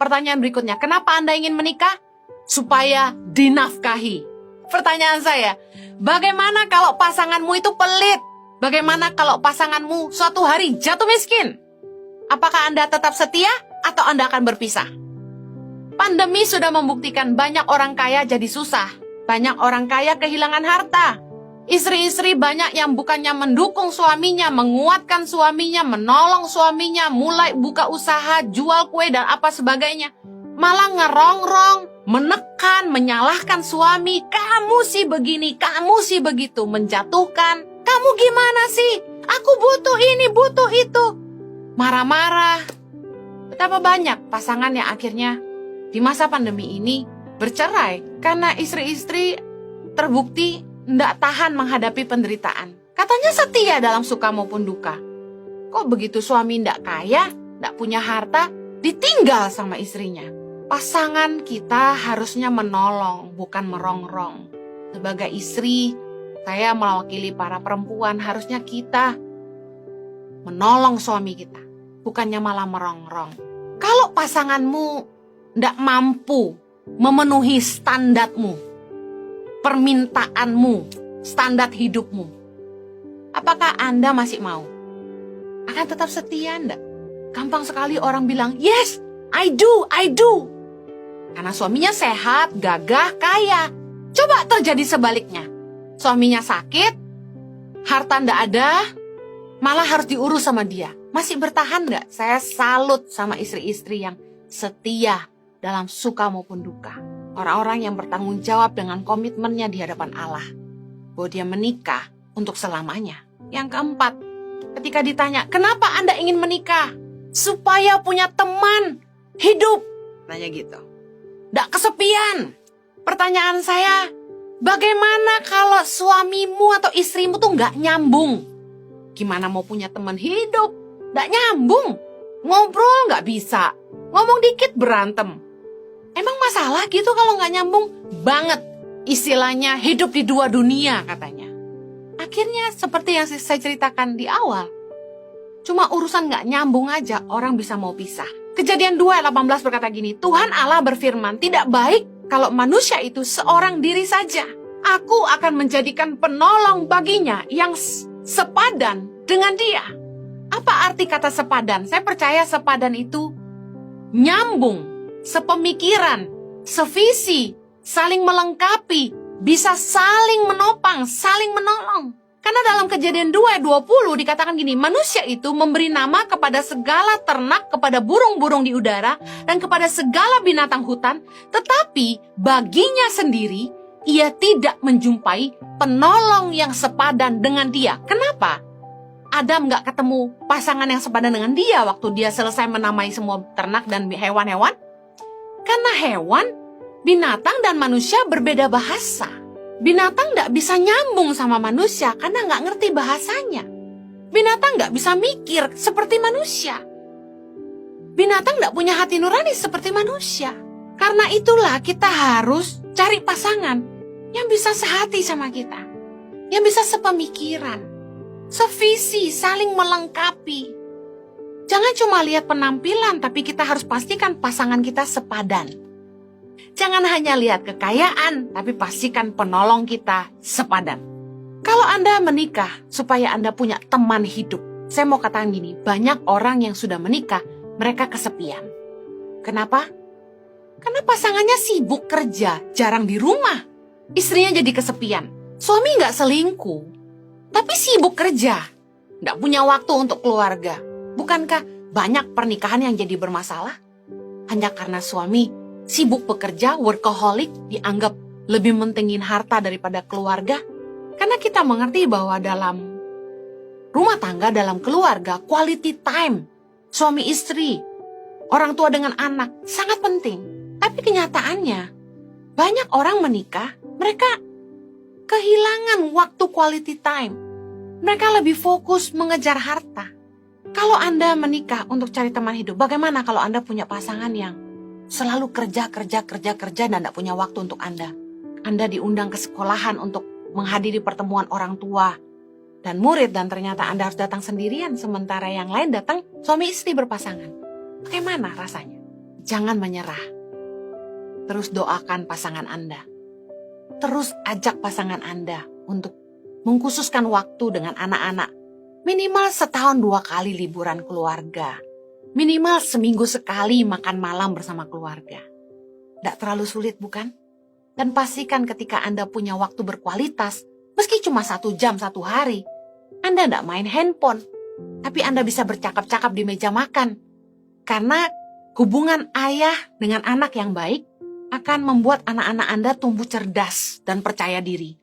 Pertanyaan berikutnya, kenapa Anda ingin menikah? Supaya dinafkahi. Pertanyaan saya, bagaimana kalau pasanganmu itu pelit? Bagaimana kalau pasanganmu suatu hari jatuh miskin? Apakah Anda tetap setia atau Anda akan berpisah? Pandemi sudah membuktikan banyak orang kaya jadi susah. Banyak orang kaya kehilangan harta. Istri-istri banyak yang bukannya mendukung suaminya, menguatkan suaminya, menolong suaminya, mulai buka usaha, jual kue dan apa sebagainya. Malah ngerongrong, menekan, menyalahkan suami. Kamu sih begini, kamu sih begitu, menjatuhkan. Kamu gimana sih? Aku butuh ini, butuh itu. Marah-marah. Betapa banyak pasangan yang akhirnya di masa pandemi ini bercerai karena istri-istri terbukti tidak tahan menghadapi penderitaan. Katanya setia dalam suka maupun duka. Kok begitu suami tidak kaya, tidak punya harta, ditinggal sama istrinya? Pasangan kita harusnya menolong, bukan merongrong. Sebagai istri, saya mewakili para perempuan, harusnya kita menolong suami kita, bukannya malah merongrong. Kalau pasanganmu tidak mampu memenuhi standarmu, permintaanmu, standar hidupmu, apakah Anda masih mau? Akan tetap setia enggak? Gampang sekali orang bilang, yes, I do. Karena suaminya sehat, gagah, kaya. Coba terjadi sebaliknya. Suaminya sakit, harta enggak ada, malah harus diurus sama dia. Masih bertahan enggak? Saya salut sama istri-istri yang setia dalam suka maupun duka. Orang-orang yang bertanggung jawab dengan komitmennya di hadapan Allah. Bahwa dia menikah untuk selamanya. Yang keempat, ketika ditanya, kenapa Anda ingin menikah? Supaya punya teman hidup. Tanya gitu. Nggak kesepian. Pertanyaan saya, bagaimana kalau suamimu atau istrimu tuh nggak nyambung? Gimana mau punya teman hidup? Nggak nyambung. Ngobrol nggak bisa. Ngomong dikit berantem. Emang masalah gitu kalau nggak nyambung? Banget. Istilahnya hidup di dua dunia katanya. Akhirnya seperti yang saya ceritakan di awal. Cuma urusan nggak nyambung aja orang bisa mau pisah. Kejadian 2 ayat 18 berkata gini, Tuhan Allah berfirman, tidak baik kalau manusia itu seorang diri saja. Aku akan menjadikan penolong baginya yang sepadan dengan dia. Apa arti kata sepadan? Saya percaya sepadan itu nyambung, sepemikiran, sevisi, saling melengkapi, bisa saling menopang, saling menolong. Karena dalam Kejadian 2 ayat 20 dikatakan gini, manusia itu memberi nama kepada segala ternak, kepada burung-burung di udara, dan kepada segala binatang hutan, tetapi baginya sendiri, ia tidak menjumpai penolong yang sepadan dengan dia. Kenapa? Adam gak ketemu pasangan yang sepadan dengan dia waktu dia selesai menamai semua ternak dan hewan-hewan. Karena hewan, binatang dan manusia berbeda bahasa. Binatang gak bisa nyambung sama manusia karena gak ngerti bahasanya. Binatang gak bisa mikir seperti manusia. Binatang gak punya hati nurani seperti manusia. Karena itulah kita harus cari pasangan yang bisa sehati sama kita. Yang bisa sepemikiran, sevisi, saling melengkapi. Jangan cuma lihat penampilan, tapi kita harus pastikan pasangan kita sepadan. Jangan hanya lihat kekayaan, tapi pastikan penolong kita sepadan. Kalau Anda menikah supaya Anda punya teman hidup, saya mau katakan gini, banyak orang yang sudah menikah, mereka kesepian. Kenapa? Karena pasangannya sibuk kerja, jarang di rumah. Istrinya jadi kesepian. Suami nggak selingkuh, tapi sibuk kerja, nggak punya waktu untuk keluarga. Bukankah banyak pernikahan yang jadi bermasalah? Hanya karena suami sibuk bekerja, workaholic, dianggap lebih mentingin harta daripada keluarga. Karena kita mengerti bahwa dalam rumah tangga, dalam keluarga, quality time, suami istri, orang tua dengan anak, sangat penting. Tapi kenyataannya, banyak orang menikah, mereka kehilangan waktu quality time. Mereka lebih fokus mengejar harta. Kalau Anda menikah untuk cari teman hidup, bagaimana kalau Anda punya pasangan yang selalu kerja dan tidak punya waktu untuk Anda? Anda diundang ke sekolahan untuk menghadiri pertemuan orang tua dan murid, dan ternyata Anda harus datang sendirian, sementara yang lain datang suami istri berpasangan. Bagaimana rasanya? Jangan menyerah. Terus doakan pasangan Anda. Terus ajak pasangan Anda untuk mengkhususkan waktu dengan anak-anak. Minimal setahun 2 kali liburan keluarga. Minimal seminggu sekali makan malam bersama keluarga. Tidak terlalu sulit bukan? Dan pastikan ketika Anda punya waktu berkualitas, meski cuma 1 jam 1 hari, Anda tidak main handphone. Tapi Anda bisa bercakap-cakap di meja makan. Karena hubungan ayah dengan anak yang baik akan membuat anak-anak Anda tumbuh cerdas dan percaya diri.